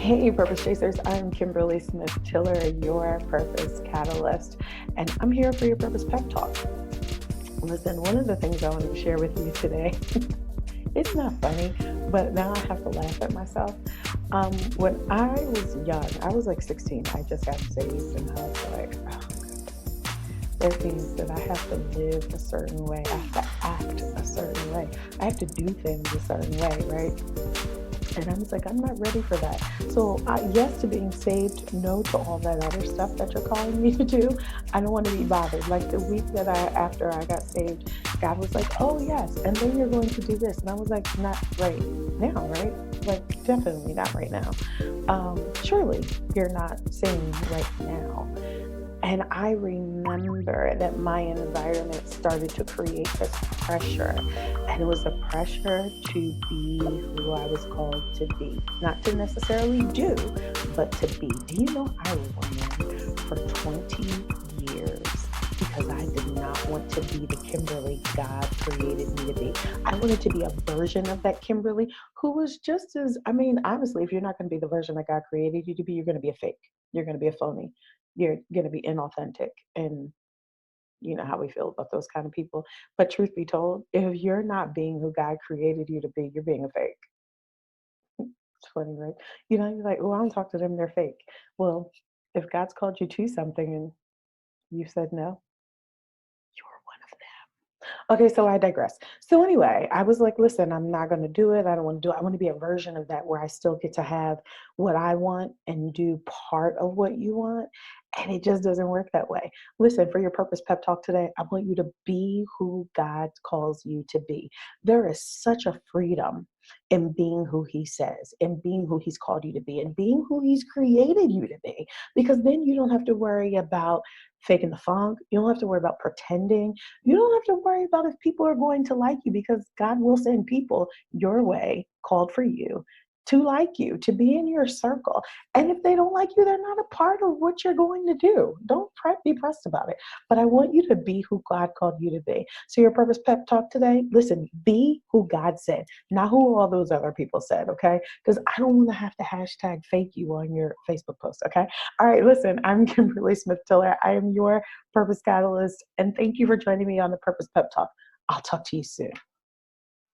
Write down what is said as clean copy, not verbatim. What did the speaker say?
Hey, Purpose Chasers, I'm Kimberly Smith Tiller, your Purpose Catalyst, and I'm here for your Purpose Pep Talk. Listen, one of the things I want to share with you today, it's not funny, but now I have to laugh at myself. When I was young, I was like 16, I just got saved, and I was like, oh, that means that I have to live a certain way, I have to act a certain way, I have to do things a certain way, right? And I was like, I'm not ready for that. So, yes to being saved, no to all that other stuff that you're calling me to do. I don't want to be bothered. Like the week after I got saved, God was like, oh, yes, and then you're going to do this. And I was like, not right now, right? Like, definitely not right now. Surely you're not saying right now. And I remember that my environment started to create this pressure. And it was the pressure to be who I was called to be. Not to necessarily do, but to be. Do you know I ran for 20 years because I did not want to be the Kimberly God created me to be. I wanted to be a version of that Kimberly who was just as, honestly, if you're not going to be the version that God created you to be, you're going to be a fake. You're going to be a phony. You're going to be inauthentic. And you know how we feel about those kind of people. But truth be told, if you're not being who God created you to be, you're being a fake. It's funny, right? You know, you're like, well, I don't talk to them, they're fake. Well, if God's called you to something and you said no, you're one of them. Okay, so I digress. So anyway, I was like, listen, I'm not going to do it. I don't want to do it. I want to be a version of that where I still get to have what I want and do part of what you want. And it just doesn't work that way. Listen, for your Purpose Pep Talk today, I want you to be who God calls you to be. There is such a freedom in being who He says, in being who He's called you to be, and being who He's created you to be, because then you don't have to worry about faking the funk. You don't have to worry about pretending. You don't have to worry about if people are going to like you, because God will send people your way called for you to like you, to be in your circle. And if they don't like you, they're not a part of what you're going to do. Don't be pressed about it. But I want you to be who God called you to be. So your Purpose Pep Talk today, listen, be who God said, not who all those other people said, okay? Because I don't want to have to hashtag fake you on your Facebook post, okay? All right, listen, I'm Kimberly Smith Tiller. I am your Purpose Catalyst, and thank you for joining me on the Purpose Pep Talk. I'll talk to you soon.